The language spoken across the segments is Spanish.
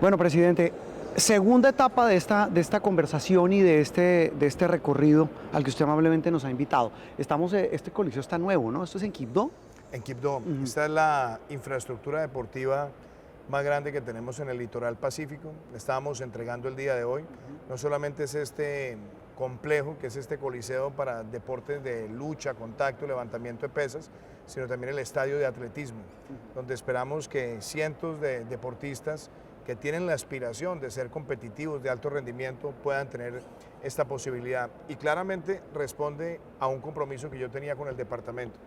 Bueno, presidente, segunda etapa de esta conversación y de este recorrido al que usted amablemente nos ha invitado. Este coliseo está nuevo, ¿no? Esto es en Quibdó. En Quibdó. Ujú. Esta es la infraestructura deportiva más grande que tenemos en el litoral pacífico. Le estábamos entregando el día de hoy. No solamente es este complejo, que es este coliseo para deportes de lucha, contacto, levantamiento de pesas, sino también el estadio de atletismo, donde esperamos que cientos de deportistas que tienen la aspiración de ser competitivos de alto rendimiento puedan tener esta posibilidad. Y claramente responde a un compromiso que yo tenía con el departamento.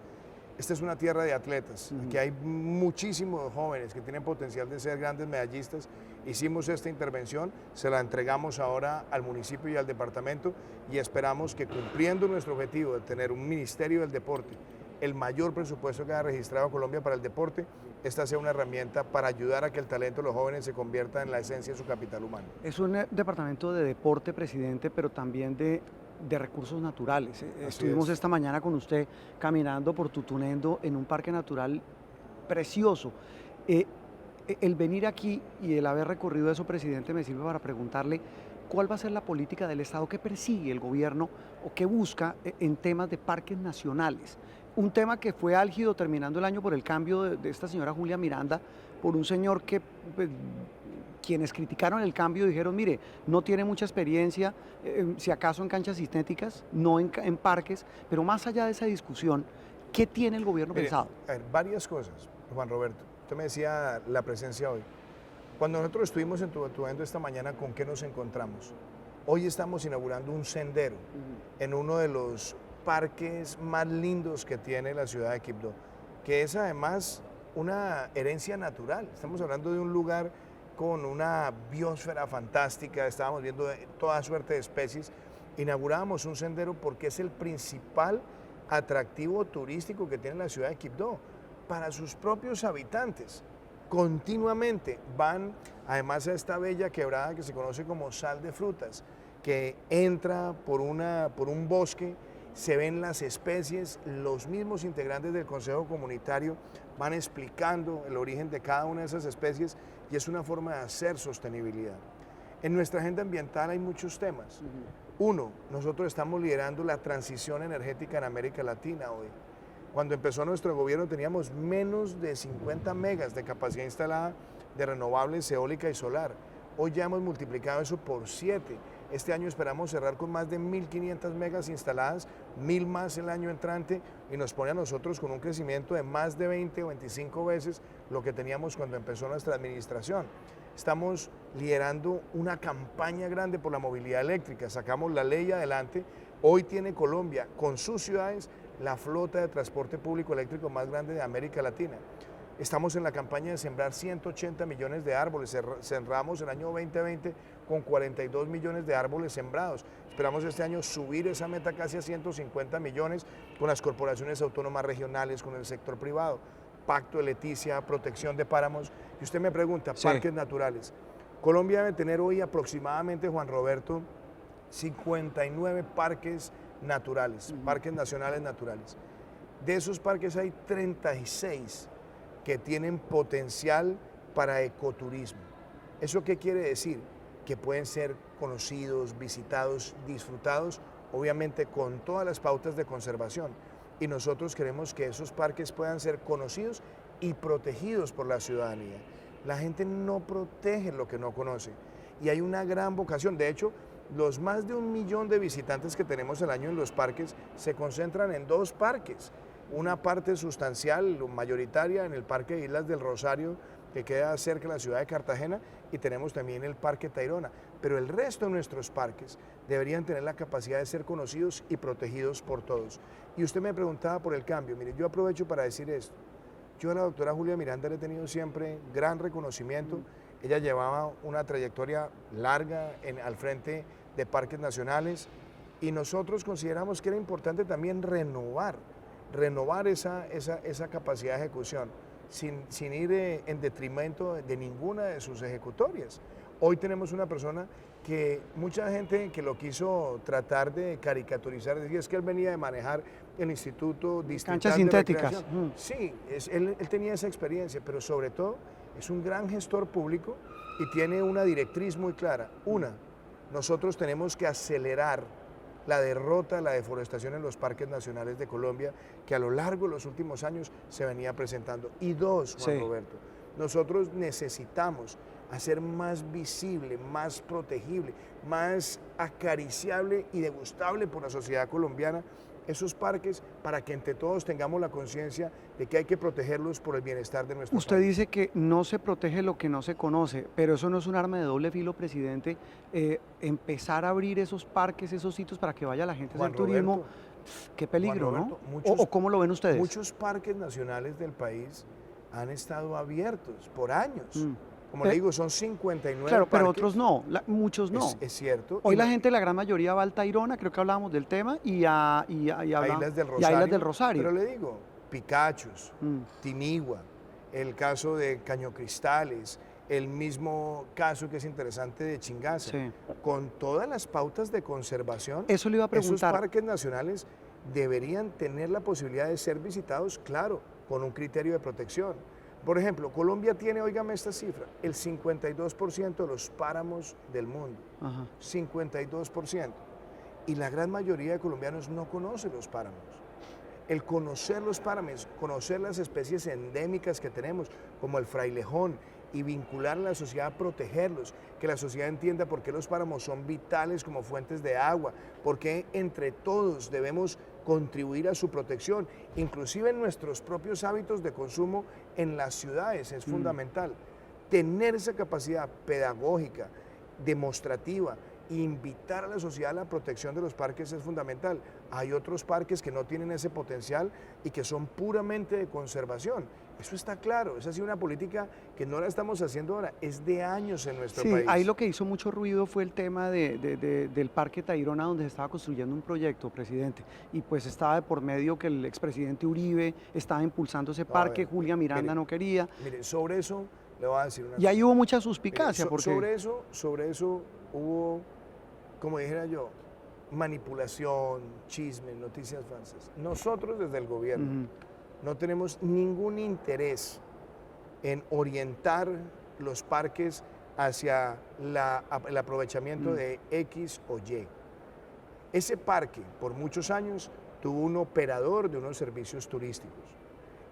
Esta es una tierra de atletas, aquí hay muchísimos jóvenes que tienen potencial de ser grandes medallistas. Hicimos esta intervención, se la entregamos ahora al municipio y al departamento y esperamos que, cumpliendo nuestro objetivo de tener un ministerio del deporte, el mayor presupuesto que ha registrado Colombia para el deporte, esta sea una herramienta para ayudar a que el talento de los jóvenes se convierta en la esencia de su capital humano. Es un departamento de deporte, presidente, pero también de recursos naturales. Estuvimos es. esta mañana con usted caminando por Tutunendo en un parque natural precioso. Eh, el venir aquí y el haber recorrido eso, presidente, me sirve para preguntarle cuál va a ser la política del Estado que persigue el gobierno o que busca en temas de parques nacionales. Un tema que fue álgido terminando el año por el cambio de esta señora Julia Miranda por un señor que, pues, quienes criticaron el cambio dijeron, mire, no tiene mucha experiencia, si acaso en canchas sintéticas, no en parques, pero más allá de esa discusión, ¿qué tiene el gobierno Mire, pensado? a ver, varias cosas, Juan Roberto. Usted me decía la presencia hoy. Cuando nosotros estuvimos en Tutunendo esta mañana, ¿con qué nos encontramos? Hoy estamos inaugurando un sendero en uno de los parques más lindos que tiene la ciudad de Quibdó, que es además una herencia natural. Estamos hablando de un lugar con una biosfera fantástica, estábamos viendo toda suerte de especies. Inaugurábamos un sendero porque es el principal atractivo turístico que tiene la ciudad de Quibdó para sus propios habitantes. Continuamente van además a esta bella quebrada que se conoce como Sal de Frutas, que entra por un bosque, se ven las especies, los mismos integrantes del Consejo Comunitario van explicando el origen de cada una de esas especies y es una forma de hacer sostenibilidad. En nuestra agenda ambiental hay muchos temas. Uno, nosotros estamos liderando la transición energética en América Latina hoy. Cuando empezó nuestro gobierno teníamos menos de 50 megas de capacidad instalada de renovables, eólica y solar. Hoy ya hemos multiplicado eso por 7. Este año esperamos cerrar con más de 1.500 megas instaladas, 1.000 más el año entrante, y nos pone a nosotros con un crecimiento de más de 20 o 25 veces lo que teníamos cuando empezó nuestra administración. Estamos liderando una campaña grande por la movilidad eléctrica, sacamos la ley adelante. Hoy tiene Colombia, con sus ciudades, la flota de transporte público eléctrico más grande de América Latina. Estamos en la campaña de sembrar 180 millones de árboles. Cerramos el año 2020 con 42 millones de árboles sembrados. Esperamos este año subir esa meta casi a 150 millones con las corporaciones autónomas regionales, con el sector privado. Pacto de Leticia, protección de páramos. Y usted me pregunta, Sí. parques naturales. Colombia debe tener hoy aproximadamente, Juan Roberto, 59 parques naturales, parques nacionales naturales. De esos parques hay 36 que tienen potencial para ecoturismo. ¿Eso qué quiere decir? Que pueden ser conocidos, visitados, disfrutados, obviamente con todas las pautas de conservación. Y nosotros queremos que esos parques puedan ser conocidos y protegidos por la ciudadanía. La gente no protege lo que no conoce y hay una gran vocación. De hecho, los más de 1 millón de visitantes que tenemos al año en los parques se concentran en 2 parques. Una parte sustancial, mayoritaria, en el Parque de Islas del Rosario, que queda cerca de la ciudad de Cartagena, y tenemos también el Parque Tayrona. Pero el resto de nuestros parques deberían tener la capacidad de ser conocidos y protegidos por todos. Y usted me preguntaba por el cambio. Mire, yo aprovecho para decir esto. Yo a la doctora Julia Miranda le he tenido siempre gran reconocimiento. Ella llevaba una trayectoria larga al frente de parques nacionales y nosotros consideramos que era importante también renovar esa capacidad de ejecución sin ir en detrimento de ninguna de sus ejecutorias. Hoy tenemos una persona que mucha gente que lo quiso tratar de caricaturizar, decía, es que él venía de manejar el Instituto Distrital Canchas de sintéticas. Recreación. Sí, él tenía esa experiencia, pero sobre todo es un gran gestor público y tiene una directriz muy clara. Una, nosotros tenemos que acelerar la derrota de la deforestación en los parques nacionales de Colombia, que a lo largo de los últimos años se venía presentando. Y dos, Juan Roberto, nosotros necesitamos hacer más visible, más protegible, más acariciable y degustable por la sociedad colombiana esos parques para que entre todos tengamos la conciencia de que hay que protegerlos por el bienestar de nuestro Usted país. dice que no se protege lo que no se conoce, pero eso no es un arma de doble filo, presidente, empezar a abrir esos parques, esos sitios para que vaya la gente a hacer turismo. Qué peligro, Roberto, ¿no? ¿O cómo lo ven ustedes? Muchos parques nacionales del país han estado abiertos por años. Como le Pero- digo, son 59 Claro, pero parques. otros no, muchos no. Es cierto. Hoy Y la no- gente, la gran mayoría va al Tayrona, creo que hablábamos del tema, y a Islas del y Rosario. a Islas del Rosario. Pero le digo, Picachos, Mm. Tinigua, el caso de Cañocristales, el mismo caso que es interesante de Chingaza, Sí. con todas las pautas de conservación, Eso le iba a esos preguntar. parques nacionales deberían tener la posibilidad de ser visitados, claro, con un criterio de protección. Por ejemplo, Colombia tiene, óigame esta cifra, el 52% de los páramos del mundo, Ajá. 52%. Y la gran mayoría de colombianos no conoce los páramos. El conocer los páramos, conocer las especies endémicas que tenemos, como el frailejón, y vincular a la sociedad a protegerlos, que la sociedad entienda por qué los páramos son vitales como fuentes de agua, por qué entre todos debemos contribuir a su protección, inclusive en nuestros propios hábitos de consumo en las ciudades es fundamental. Tener esa capacidad pedagógica, demostrativa, invitar a la sociedad a la protección de los parques es fundamental. Hay otros parques que no tienen ese potencial y que son puramente de conservación. Eso está claro, esa ha sido una política que no la estamos haciendo ahora, es de años en nuestro Sí, país. ahí lo que hizo mucho ruido fue el tema del Parque Tayrona, donde se estaba construyendo un proyecto, presidente, y pues estaba de por medio que el expresidente Uribe estaba impulsando ese parque, Julia Miranda mire, no quería, Mire, sobre eso le voy a decir una y ahí cosa. hubo mucha Mire, suspicacia, porque... sobre eso hubo, como dijera yo, manipulación, chisme, noticias falsas. Nosotros desde el gobierno Ujú. no tenemos ningún interés en orientar los parques hacia el aprovechamiento de X o Y. Ese parque por muchos años tuvo un operador de unos servicios turísticos.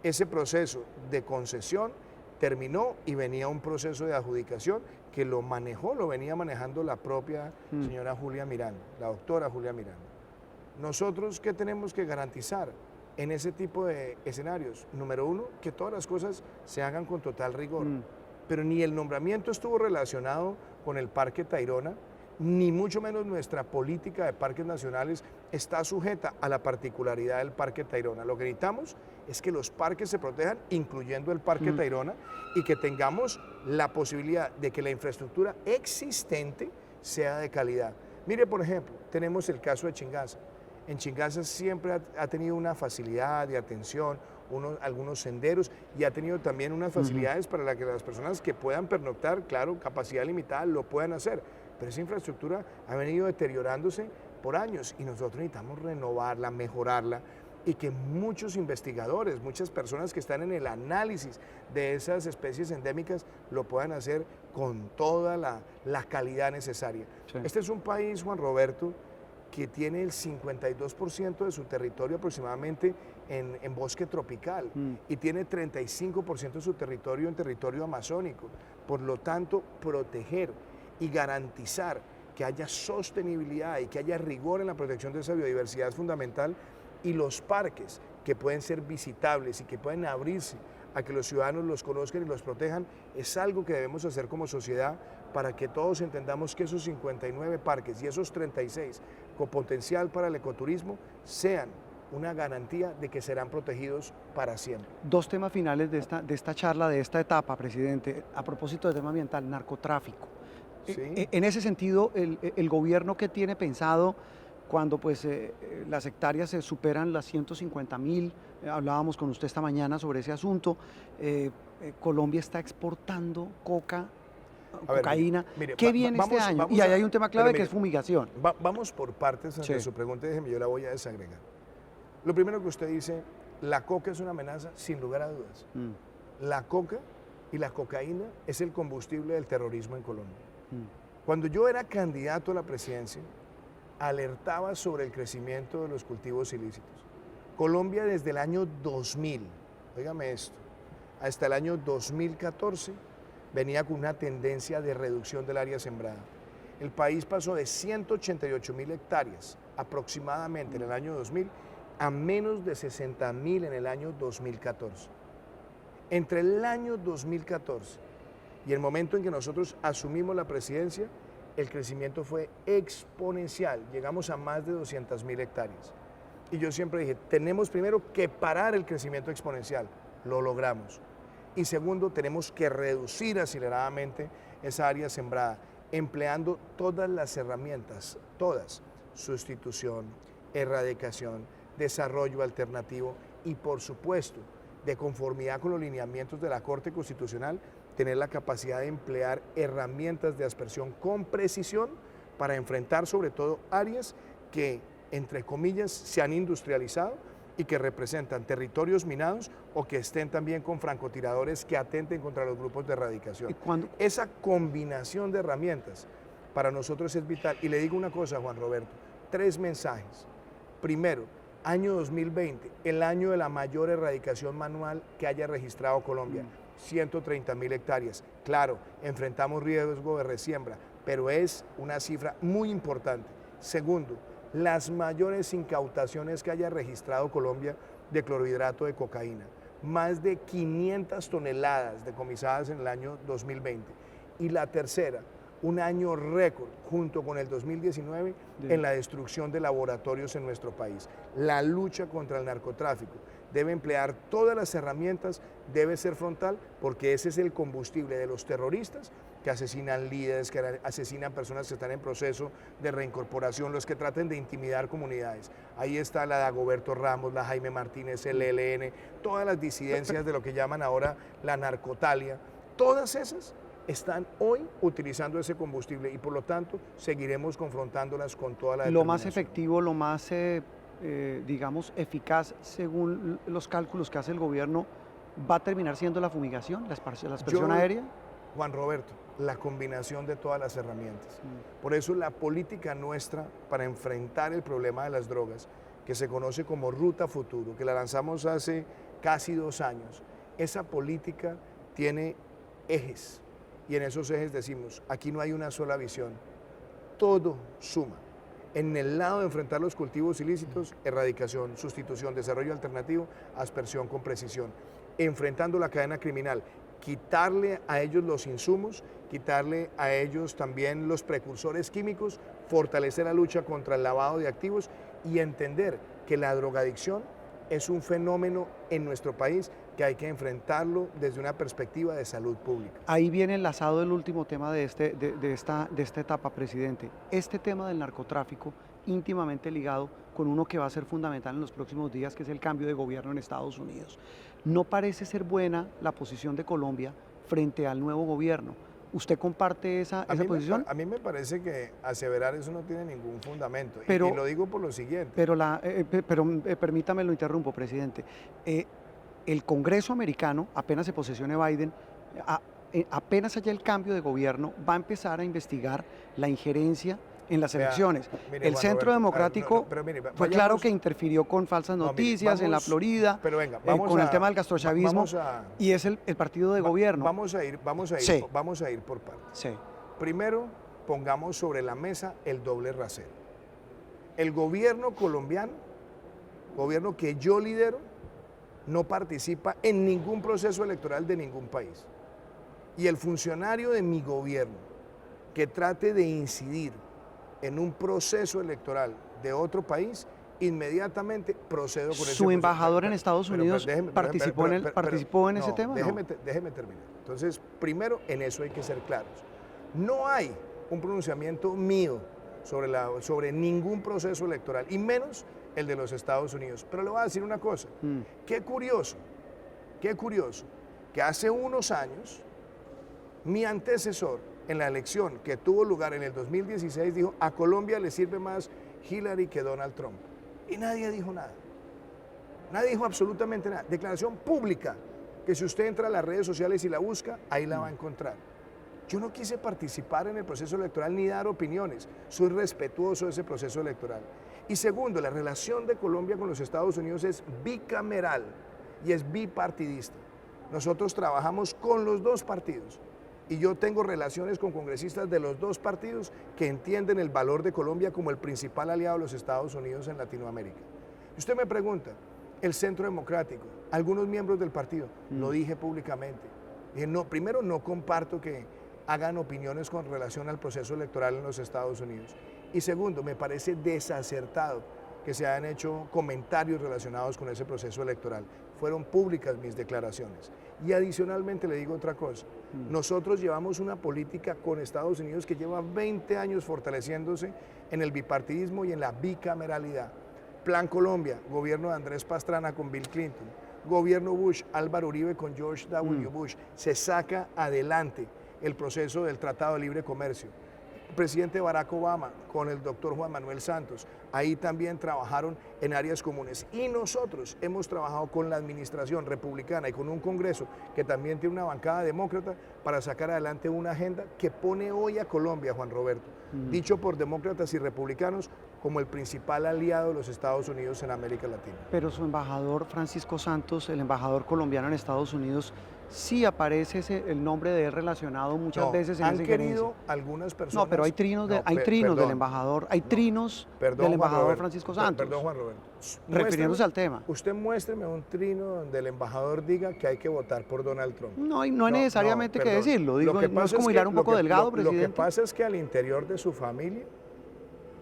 Ese proceso de concesión terminó y venía un proceso de adjudicación que lo venía manejando la propia señora Julia Miranda, la doctora Julia Miranda. Nosotros, ¿qué tenemos que garantizar en ese tipo de escenarios? Número uno, que todas las cosas se hagan con total rigor. Pero ni el nombramiento estuvo relacionado con el Parque Tayrona, ni mucho menos nuestra política de parques nacionales está sujeta a la particularidad del Parque Tayrona. Lo que necesitamos es que los parques se protejan, incluyendo el Parque Tayrona, y que tengamos la posibilidad de que la infraestructura existente sea de calidad. Mire, por ejemplo, tenemos el caso de Chingaza. En Chingaza siempre ha tenido una facilidad de atención, algunos senderos, y ha tenido también unas facilidades para que las personas que puedan pernoctar, claro, capacidad limitada, lo puedan hacer. Pero esa infraestructura ha venido deteriorándose por años y nosotros necesitamos renovarla, mejorarla, y que muchos investigadores, muchas personas que están en el análisis de esas especies endémicas lo puedan hacer con toda la calidad necesaria. Sí. Este es un país, Juan Roberto, que tiene el 52% de su territorio aproximadamente en bosque tropical y tiene 35% de su territorio en territorio amazónico. Por lo tanto, proteger y garantizar que haya sostenibilidad y que haya rigor en la protección de esa biodiversidad es fundamental, y los parques que pueden ser visitables y que pueden abrirse a que los ciudadanos los conozcan y los protejan es algo que debemos hacer como sociedad para que todos entendamos que esos 59 parques y esos 36 con potencial para el ecoturismo sean una garantía de que serán protegidos para siempre. Dos temas finales de esta charla, de esta etapa, presidente, a propósito del tema ambiental, narcotráfico. ¿Sí? En ese sentido, el gobierno que tiene pensado cuando pues, las hectáreas se superan las 150.000, hablábamos con usted esta mañana sobre ese asunto, Colombia está exportando cocaína. Mire, ¿Qué viene este año? Y ahí hay un tema clave que es fumigación. Vamos por partes ante su pregunta, déjeme, yo la voy a desagregar. Lo primero que usted dice, la coca es una amenaza sin lugar a dudas. La coca y la cocaína es el combustible del terrorismo en Colombia. Mm. Cuando yo era candidato a la presidencia, alertaba sobre el crecimiento de los cultivos ilícitos. Colombia desde el año 2000, óigame esto, hasta el año 2014 venía con una tendencia de reducción del área sembrada. El país pasó de 188.000 hectáreas aproximadamente en el año 2000 a menos de 60.000 en el año 2014. Entre el año 2014 y el momento en que nosotros asumimos la presidencia, el crecimiento fue exponencial, llegamos a más de 200.000 hectáreas. Y yo siempre dije, tenemos primero que parar el crecimiento exponencial, lo logramos. Y segundo, tenemos que reducir aceleradamente esa área sembrada, empleando todas las herramientas, todas, sustitución, erradicación, desarrollo alternativo y por supuesto, de conformidad con los lineamientos de la Corte Constitucional, tener la capacidad de emplear herramientas de aspersión con precisión para enfrentar sobre todo áreas que, entre comillas, se han industrializado y que representan territorios minados o que estén también con francotiradores que atenten contra los grupos de erradicación. Esa combinación de herramientas para nosotros es vital. Y le digo una cosa, Juan Roberto, 3 mensajes. Primero, año 2020, el año de la mayor erradicación manual que haya registrado Colombia, 130.000 hectáreas. Claro, enfrentamos riesgo de resiembra, pero es una cifra muy importante. Segundo, las mayores incautaciones que haya registrado Colombia de clorhidrato de cocaína, más de 500 toneladas decomisadas en el año 2020. Y la tercera, un año récord junto con el 2019 en la destrucción de laboratorios en nuestro país. La lucha contra el narcotráfico debe emplear todas las herramientas, debe ser frontal, porque ese es el combustible de los terroristas que asesinan líderes, que asesinan personas que están en proceso de reincorporación, los que traten de intimidar comunidades. Ahí está la Dagoberto Ramos, la Jaime Martínez, el ELN, todas las disidencias de lo que llaman ahora la narcotalia, todas esas están hoy utilizando ese combustible y por lo tanto seguiremos confrontándolas con toda la determinación. Lo más efectivo, lo más, digamos, eficaz según los cálculos que hace el gobierno, ¿va a terminar siendo la fumigación, la aspersión aérea? Juan Roberto, la combinación de todas las herramientas. Por eso la política nuestra para enfrentar el problema de las drogas, que se conoce como Ruta Futuro, que la lanzamos hace casi 2 años, esa política tiene ejes. Y en esos ejes decimos, aquí no hay una sola visión, todo suma. En el lado de enfrentar los cultivos ilícitos, erradicación, sustitución, desarrollo alternativo, aspersión con precisión. Enfrentando la cadena criminal, quitarle a ellos los insumos, quitarle a ellos también los precursores químicos, fortalecer la lucha contra el lavado de activos y entender que la drogadicción es un fenómeno en nuestro país que hay que enfrentarlo desde una perspectiva de salud pública. Ahí viene enlazado el último tema de esta etapa, presidente. Este tema del narcotráfico íntimamente ligado con uno que va a ser fundamental en los próximos días, que es el cambio de gobierno en Estados Unidos. No parece ser buena la posición de Colombia frente al nuevo gobierno. ¿Usted comparte esa posición? A mí me parece que aseverar eso no tiene ningún fundamento. Pero, y lo digo por lo siguiente. Pero permítame, lo interrumpo, presidente. El Congreso americano, apenas se posesione Biden, apenas haya el cambio de gobierno, va a empezar a investigar la injerencia en las elecciones. Mire, el Juan Centro Roberto, Democrático fue claro que interfirió con falsas noticias en la Florida, con el tema del castrochavismo, y es el partido de gobierno. Vamos a ir por partes. Sí. Primero, pongamos sobre la mesa el doble rasero. El gobierno colombiano, gobierno que yo lidero, no participa en ningún proceso electoral de ningún país. Y el funcionario de mi gobierno que trate de incidir en un proceso electoral de otro país, inmediatamente procedo con ese proceso. ¿Su embajador en Estados Unidos participó en ese tema? Déjeme terminar. Entonces, primero, en eso hay que ser claros. No hay un pronunciamiento mío sobre ningún proceso electoral, y menos el de los Estados Unidos. Pero le voy a decir una cosa. Qué curioso, que hace unos años mi antecesor en la elección que tuvo lugar en el 2016 dijo: a Colombia le sirve más Hillary que Donald Trump. Y nadie dijo nada. Nadie dijo absolutamente nada. Declaración pública que si usted entra a las redes sociales y la busca, ahí la va a encontrar. Yo no quise participar en el proceso electoral ni dar opiniones, soy respetuoso de ese proceso electoral. Y segundo, la relación de Colombia con los Estados Unidos es bicameral y es bipartidista. Nosotros trabajamos con los dos partidos y yo tengo relaciones con congresistas de los dos partidos que entienden el valor de Colombia como el principal aliado de los Estados Unidos en Latinoamérica. Y usted me pregunta, el Centro Democrático, algunos miembros del partido, lo dije públicamente. Dije, no, primero no comparto que hagan opiniones con relación al proceso electoral en los Estados Unidos. Y segundo, me parece desacertado que se hayan hecho comentarios relacionados con ese proceso electoral. Fueron públicas mis declaraciones. Y adicionalmente le digo otra cosa, nosotros llevamos una política con Estados Unidos que lleva 20 años fortaleciéndose en el bipartidismo y en la bicameralidad. Plan Colombia, gobierno de Andrés Pastrana con Bill Clinton, gobierno Bush, Álvaro Uribe con George W. Bush, se saca adelante el proceso del Tratado de Libre Comercio. Presidente Barack Obama con el doctor Juan Manuel Santos, ahí también trabajaron en áreas comunes. Y nosotros hemos trabajado con la administración republicana y con un Congreso que también tiene una bancada demócrata para sacar adelante una agenda que pone hoy a Colombia, Juan Roberto, dicho por demócratas y republicanos, como el principal aliado de los Estados Unidos en América Latina. Pero su embajador Francisco Santos, el embajador colombiano en Estados Unidos, sí aparece el nombre de él relacionado muchas veces en esa injerencia. Han querido algunas personas... No, pero hay trinos, del embajador, hay trinos del embajador Francisco Santos. Perdón, Juan Roberto. Refiriéndose al tema. Usted muéstreme un trino donde el embajador diga que hay que votar por Donald Trump. No hay necesariamente que decirlo. Digo, no es como hilar un poco delgado, presidente. Lo que pasa es que al interior de su familia,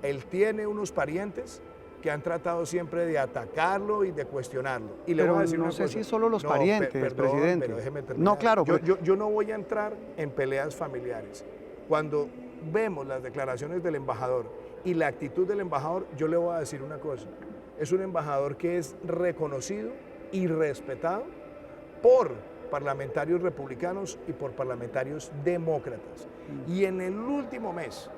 él tiene unos parientes que han tratado siempre de atacarlo y de cuestionarlo. Y le pero voy a decir no una sé cosa. si solo los parientes, presidente. Pero déjeme terminar. No, claro. Yo no voy a entrar en peleas familiares. Cuando vemos las declaraciones del embajador y la actitud del embajador, yo le voy a decir una cosa. Es un embajador que es reconocido y respetado por parlamentarios republicanos y por parlamentarios demócratas. Y en el último mes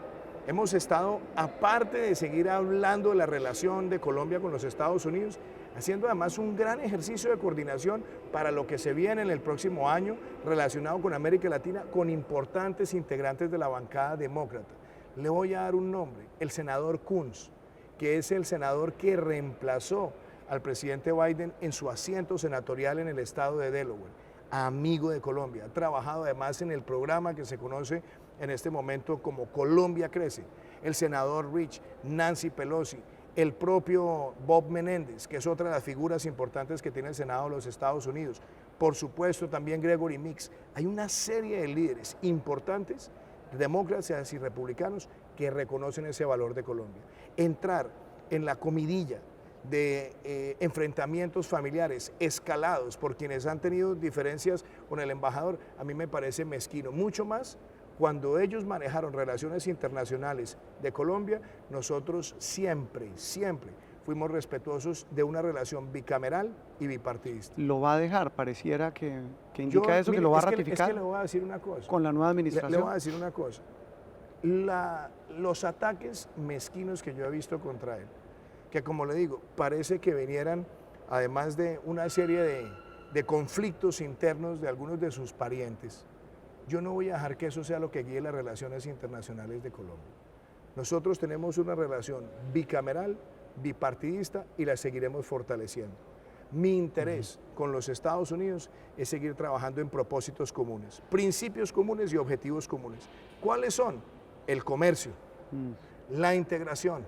hemos estado, aparte de seguir hablando de la relación de Colombia con los Estados Unidos, haciendo además un gran ejercicio de coordinación para lo que se viene en el próximo año relacionado con América Latina, con importantes integrantes de la bancada demócrata. Le voy a dar un nombre, el senador Coons, que es el senador que reemplazó al presidente Biden en su asiento senatorial en el estado de Delaware, amigo de Colombia, ha trabajado además en el programa que se conoce en este momento como Colombia Crece, el senador Rich, Nancy Pelosi, el propio Bob Menéndez, que es otra de las figuras importantes que tiene el Senado de los Estados Unidos, por supuesto también Gregory Meeks. Hay una serie de líderes importantes, demócratas y republicanos, que reconocen ese valor de Colombia. Entrar en la comidilla de enfrentamientos familiares escalados por quienes han tenido diferencias con el embajador, a mí me parece mezquino, mucho más cuando ellos manejaron relaciones internacionales de Colombia. Nosotros siempre fuimos respetuosos de una relación bicameral y bipartidista. ¿Lo va a dejar? Pareciera que indica eso, mire, que lo va a ratificar. Es que le voy a decir una cosa. Con la nueva administración. Le voy a decir una cosa. Los ataques mezquinos que yo he visto contra él, que como le digo, parece que vinieran además de una serie de conflictos internos de algunos de sus parientes. Yo no voy a dejar que eso sea lo que guíe las relaciones internacionales de Colombia. Nosotros tenemos una relación bicameral, bipartidista y la seguiremos fortaleciendo. Mi interés con los Estados Unidos es seguir trabajando en propósitos comunes, principios comunes y objetivos comunes. ¿Cuáles son? El comercio, la integración,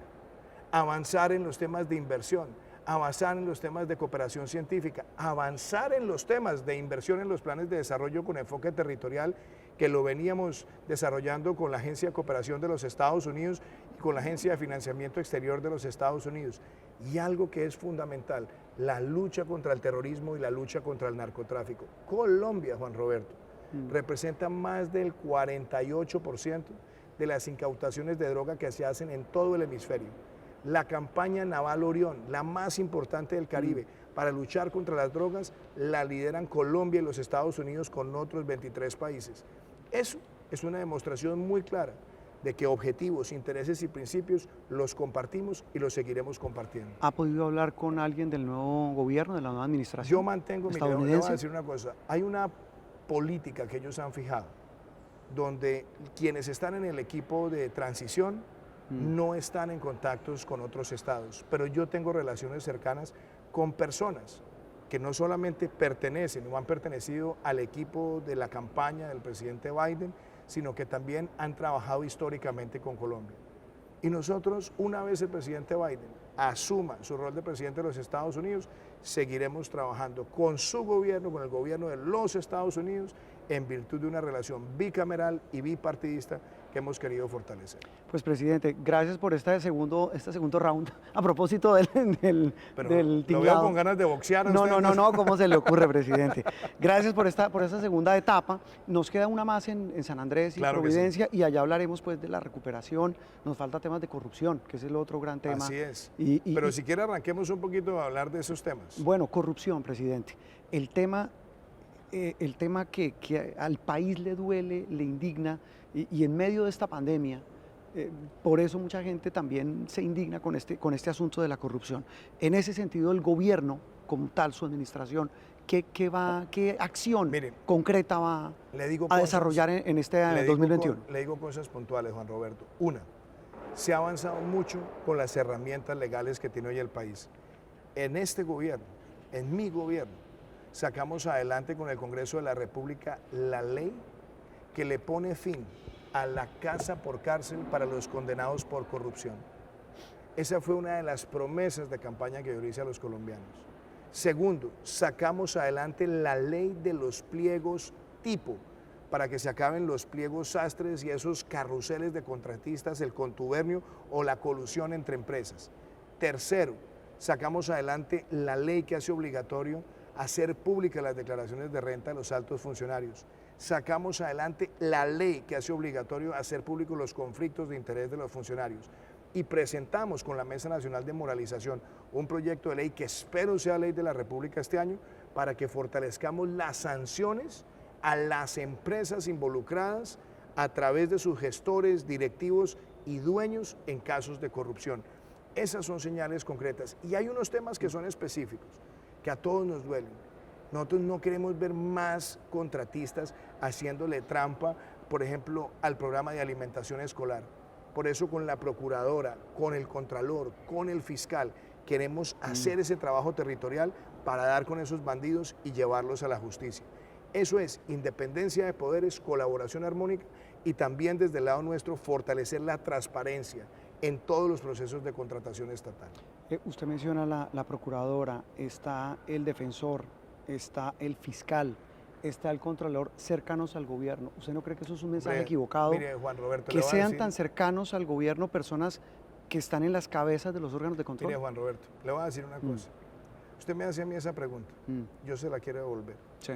avanzar en los temas de inversión, avanzar en los temas de cooperación científica, avanzar en los temas de inversión en los planes de desarrollo con enfoque territorial, que lo veníamos desarrollando con la Agencia de Cooperación de los Estados Unidos y con la Agencia de Financiamiento Exterior de los Estados Unidos. Y algo que es fundamental, la lucha contra el terrorismo y la lucha contra el narcotráfico. Colombia, Juan Roberto, representa más del 48% de las incautaciones de droga que se hacen en todo el hemisferio. La campaña Naval Orión, la más importante del Caribe, para luchar contra las drogas, la lideran Colombia y los Estados Unidos con otros 23 países. Eso es una demostración muy clara de que objetivos, intereses y principios los compartimos y los seguiremos compartiendo. ¿Ha podido hablar con alguien del nuevo gobierno, de la nueva administración Yo mantengo, mire, le voy a estadounidense? decir una cosa, hay una política que ellos han fijado, donde quienes están en el equipo de transición no están en contactos con otros estados, pero yo tengo relaciones cercanas con personas que no solamente pertenecen o han pertenecido al equipo de la campaña del presidente Biden, sino que también han trabajado históricamente con Colombia. Y nosotros, una vez el presidente Biden asuma su rol de presidente de los Estados Unidos, seguiremos trabajando con su gobierno, con el gobierno de los Estados Unidos, en virtud de una relación bicameral y bipartidista que hemos querido fortalecer. Pues presidente, gracias por este segundo round. A propósito del Lo veo con ganas de boxear. No, ¿cómo se le ocurre, presidente? Gracias por esta segunda etapa. Nos queda una más en San Andrés y Claro que Providencia, y allá hablaremos pues de la recuperación. Nos falta temas de corrupción, que es el otro gran tema. Así es. Pero si quiere arranquemos un poquito a hablar de esos temas. Bueno, corrupción, presidente. El tema que al país le duele, le indigna, y en medio de esta pandemia, por eso mucha gente también se indigna con este asunto de la corrupción. En ese sentido, el gobierno, como tal, su administración, ¿qué acción concreta va a desarrollar en este 2021? Le digo cosas puntuales, Juan Roberto. Una, se ha avanzado mucho con las herramientas legales que tiene hoy el país. En este gobierno, en mi gobierno, sacamos adelante con el Congreso de la República la ley que le pone fin a la casa por cárcel para los condenados por corrupción. Esa fue una de las promesas de campaña que yo le hice a los colombianos. Segundo, sacamos adelante la ley de los pliegos tipo, para que se acaben los pliegos sastres y esos carruseles de contratistas, el contubernio o la colusión entre empresas. Tercero, sacamos adelante la ley que hace obligatorio hacer públicas las declaraciones de renta de los altos funcionarios. Sacamos adelante la ley que hace obligatorio hacer públicos los conflictos de interés de los funcionarios. Y presentamos con la Mesa Nacional de Moralización un proyecto de ley que espero sea ley de la República este año, para que fortalezcamos las sanciones a las empresas involucradas a través de sus gestores, directivos y dueños en casos de corrupción. Esas son señales concretas. Y hay unos temas que son específicos, que a todos nos duelen. Nosotros no queremos ver más contratistas haciéndole trampa, por ejemplo, al programa de alimentación escolar. Por eso con la procuradora, con el contralor, con el fiscal, queremos hacer ese trabajo territorial para dar con esos bandidos y llevarlos a la justicia. Eso es independencia de poderes, colaboración armónica, y también desde el lado nuestro fortalecer la transparencia en todos los procesos de contratación estatal. Usted menciona la procuradora, está el defensor, está el fiscal, está el contralor cercanos al gobierno. ¿Usted no cree que eso es un mensaje equivocado? Mire, Juan Roberto, que sean tan cercanos al gobierno personas que están en las cabezas de los órganos de control. Mire, Juan Roberto, le voy a decir una cosa. Usted me hace a mí esa pregunta, yo se la quiero devolver. Sí.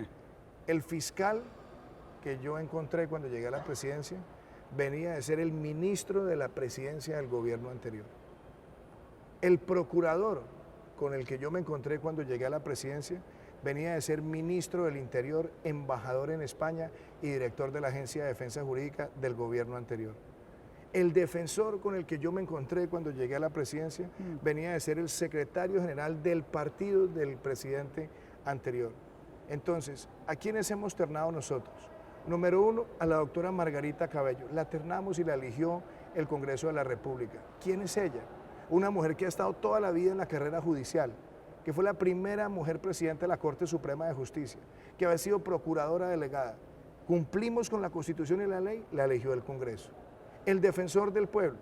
El fiscal que yo encontré cuando llegué a la presidencia venía de ser el ministro de la presidencia del gobierno anterior. El procurador con el que yo me encontré cuando llegué a la presidencia venía de ser ministro del Interior, embajador en España y director de la Agencia de Defensa Jurídica del gobierno anterior. El defensor con el que yo me encontré cuando llegué a la presidencia venía de ser el secretario general del partido del presidente anterior. Entonces, ¿a quiénes hemos ternado nosotros? Número uno, a la doctora Margarita Cabello. La ternamos y la eligió el Congreso de la República. ¿Quién es ella? Una mujer que ha estado toda la vida en la carrera judicial, que fue la primera mujer presidenta de la Corte Suprema de Justicia, que había sido procuradora delegada. Cumplimos con la Constitución y la ley, la eligió el Congreso. El defensor del pueblo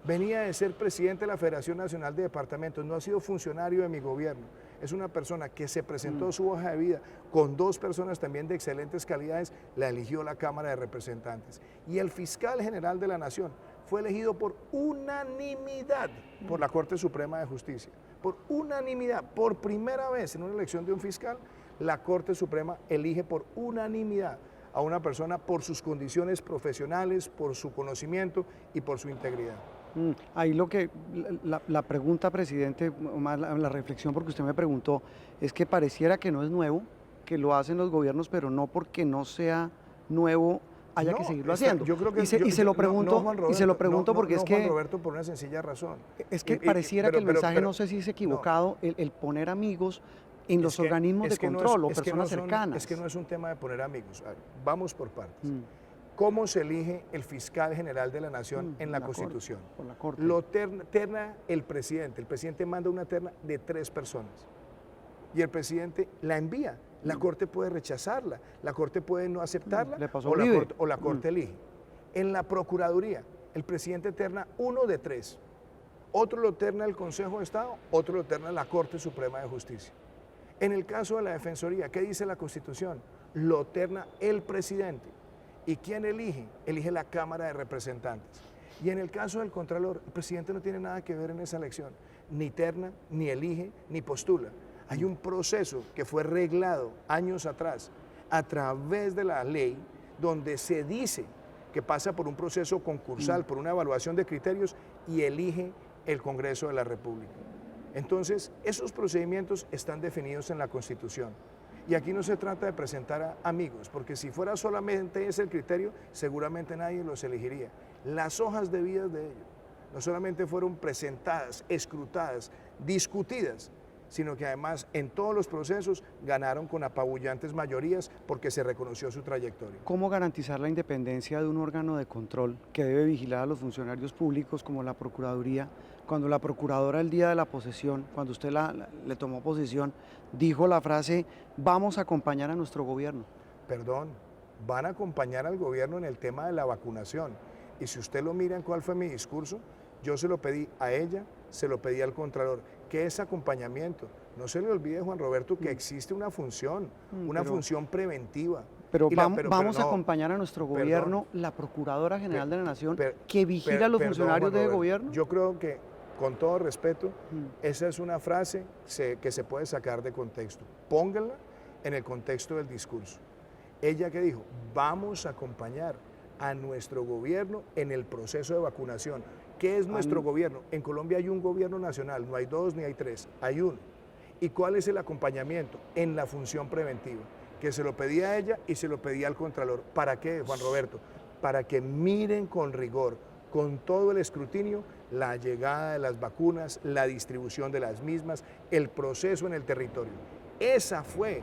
venía de ser presidente de la Federación Nacional de Departamentos, no ha sido funcionario de mi gobierno, es una persona que se presentó su hoja de vida con dos personas también de excelentes calidades, la eligió la Cámara de Representantes. Y el fiscal general de la Nación fue elegido por unanimidad por la Corte Suprema de Justicia, por unanimidad, por primera vez en una elección de un fiscal, la Corte Suprema elige por unanimidad a una persona por sus condiciones profesionales, por su conocimiento y por su integridad. Ahí la pregunta, presidente, más la reflexión, porque usted me preguntó, es que pareciera que no es nuevo, que lo hacen los gobiernos, pero no porque no sea nuevo haya que seguirlo haciendo. Yo creo que y se lo pregunto, porque es que Juan Roberto, por una sencilla razón. es que pareciera que el mensaje, no sé si es equivocado, el poner amigos en los organismos de control o personas cercanas. Es que no es un tema de poner amigos. A ver, vamos por partes. Mm. ¿Cómo se elige el fiscal general de la Nación en la Constitución? Por la Corte. Lo terna el presidente. El presidente manda una terna de 3 personas. Y el presidente la envía. La Corte puede rechazarla, la Corte puede no aceptarla Le pasó o, a Uribe. la Corte elige. En la Procuraduría, el presidente terna 1 de 3. Otro lo terna el Consejo de Estado, otro lo terna la Corte Suprema de Justicia. En el caso de la Defensoría, ¿qué dice la Constitución? Lo terna el presidente. ¿Y quién elige? Elige la Cámara de Representantes. Y en el caso del Contralor, el presidente no tiene nada que ver en esa elección. Ni terna, ni elige, ni postula. Hay un proceso que fue reglado años atrás a través de la ley donde se dice que pasa por un proceso concursal, por una evaluación de criterios y elige el Congreso de la República. Entonces, esos procedimientos están definidos en la Constitución. Y aquí no se trata de presentar a amigos, porque si fuera solamente ese el criterio, seguramente nadie los elegiría. Las hojas de vida de ellos no solamente fueron presentadas, escrutadas, discutidas, sino que además en todos los procesos ganaron con apabullantes mayorías porque se reconoció su trayectoria. ¿Cómo garantizar la independencia de un órgano de control que debe vigilar a los funcionarios públicos como la Procuraduría, cuando la Procuradora el día de la posesión, cuando usted le tomó posesión, dijo la frase, vamos a acompañar a nuestro gobierno? Perdón, van a acompañar al gobierno en el tema de la vacunación. Y si usted lo mira en cuál fue mi discurso, yo se lo pedí a ella, se lo pedí al Contralor. ¿Qué es acompañamiento? No se le olvide, Juan Roberto, que existe una función, función preventiva. Pero vamos a acompañar a nuestro gobierno, la Procuradora General de la Nación, que vigila a los funcionarios del gobierno. Yo creo que, con todo respeto, esa es una frase que se puede sacar de contexto. Pónganla en el contexto del discurso. Ella que dijo, vamos a acompañar a nuestro gobierno en el proceso de vacunación. ¿Qué es nuestro gobierno? En Colombia hay un gobierno nacional, no hay 2 ni hay 3, hay uno. ¿Y cuál es el acompañamiento? En la función preventiva, que se lo pedía a ella y se lo pedía al Contralor. ¿Para qué, Juan Roberto? Para que miren con rigor, con todo el escrutinio, la llegada de las vacunas, la distribución de las mismas, el proceso en el territorio. Esa fue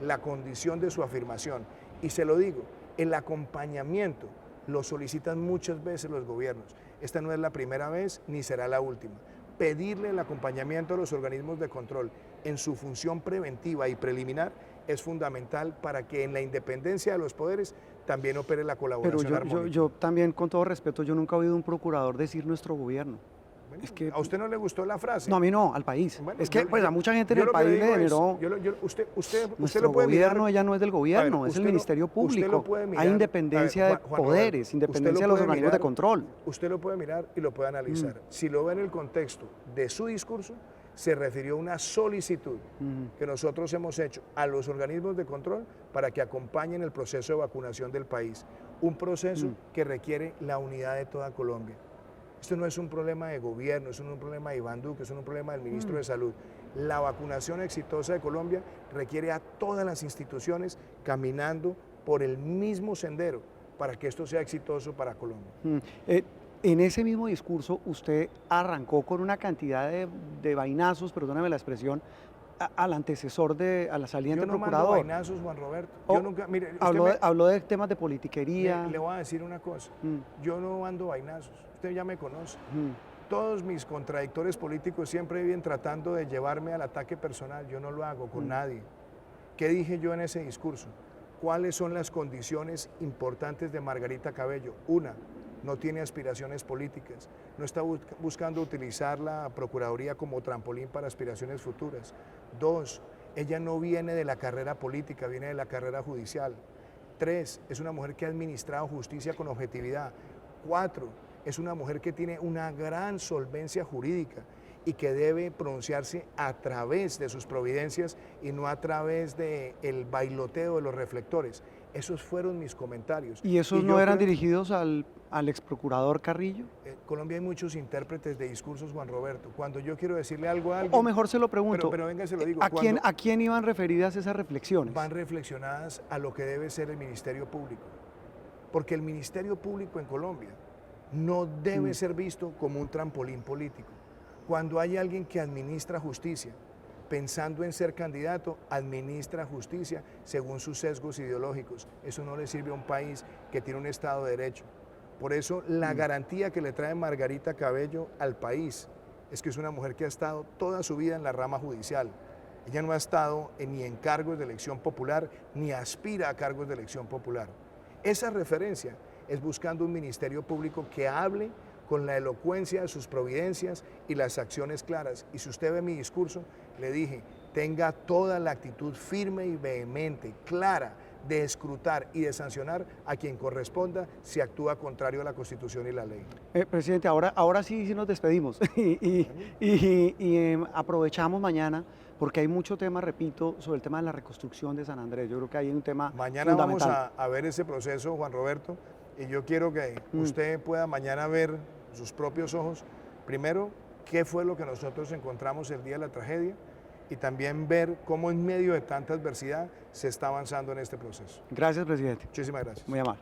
la condición de su afirmación. Y se lo digo, el acompañamiento lo solicitan muchas veces los gobiernos. Esta no es la primera vez ni será la última. Pedirle el acompañamiento a los organismos de control en su función preventiva y preliminar es fundamental para que en la independencia de los poderes también opere la colaboración armónica. Pero yo también, con todo respeto, yo nunca he oído un procurador decir nuestro gobierno. Bueno, es que, ¿a usted no le gustó la frase? No, a mí no, al país. Bueno, es que a mucha gente en el país le generó... Usted lo puede gobierno mirar, ya no es del gobierno, es el Ministerio Público. Hay independencia de poderes, independencia de los organismos de control. Usted lo puede mirar y lo puede analizar. Si lo ve en el contexto de su discurso, se refirió a una solicitud que nosotros hemos hecho a los organismos de control para que acompañen el proceso de vacunación del país. Un proceso que requiere la unidad de toda Colombia. Esto no es un problema de gobierno, es un problema de Iván Duque, es un problema del ministro de Salud. La vacunación exitosa de Colombia requiere a todas las instituciones caminando por el mismo sendero para que esto sea exitoso para Colombia. En ese mismo discurso usted arrancó con una cantidad de vainazos, perdóname la expresión, al antecesor al saliente procurador. Yo no mando vainazos, Juan Roberto. Yo nunca, mire, habló de temas de politiquería. Le voy a decir una cosa, yo no mando vainazos, usted ya me conoce. Todos mis contradictores políticos siempre viven tratando de llevarme al ataque personal, yo no lo hago con nadie. ¿Qué dije yo en ese discurso? ¿Cuáles son las condiciones importantes de Margarita Cabello? Una, no tiene aspiraciones políticas, no está buscando utilizar la Procuraduría como trampolín para aspiraciones futuras. Dos, ella no viene de la carrera política, viene de la carrera judicial. Tres, es una mujer que ha administrado justicia con objetividad. Cuatro, es una mujer que tiene una gran solvencia jurídica y que debe pronunciarse a través de sus providencias y no a través del bailoteo de los reflectores. Esos fueron mis comentarios. ¿Y esos no eran dirigidos al exprocurador Carrillo? Colombia hay muchos intérpretes de discursos, Juan Roberto. Cuando yo quiero decirle algo a alguien... O mejor se lo pregunto, pero venga, se lo digo. ¿A quién iban referidas esas reflexiones? Van reflexionadas a lo que debe ser el Ministerio Público. porque el Ministerio Público en Colombia no debe ser visto como un trampolín político. Cuando hay alguien que administra justicia, pensando en ser candidato, administra justicia según sus sesgos ideológicos. Eso no le sirve a un país que tiene un Estado de Derecho. Por eso la garantía que le trae Margarita Cabello al país es que es una mujer que ha estado toda su vida en la rama judicial. Ella no ha estado ni en cargos de elección popular, ni aspira a cargos de elección popular. Esa referencia es buscando un ministerio público que hable con la elocuencia de sus providencias y las acciones claras. Y si usted ve mi discurso, le dije, tenga toda la actitud firme y vehemente, clara, de escrutar y de sancionar a quien corresponda si actúa contrario a la Constitución y la ley. Presidente, ahora sí nos despedimos aprovechamos mañana porque hay mucho tema, repito, sobre el tema de la reconstrucción de San Andrés. Yo creo que hay un tema mañana fundamental. Vamos a ver ese proceso, Juan Roberto, y yo quiero que usted pueda mañana ver sus propios ojos, primero, qué fue lo que nosotros encontramos el día de la tragedia, y también ver cómo en medio de tanta adversidad se está avanzando en este proceso. Gracias, presidente. Muchísimas gracias. Muy amable.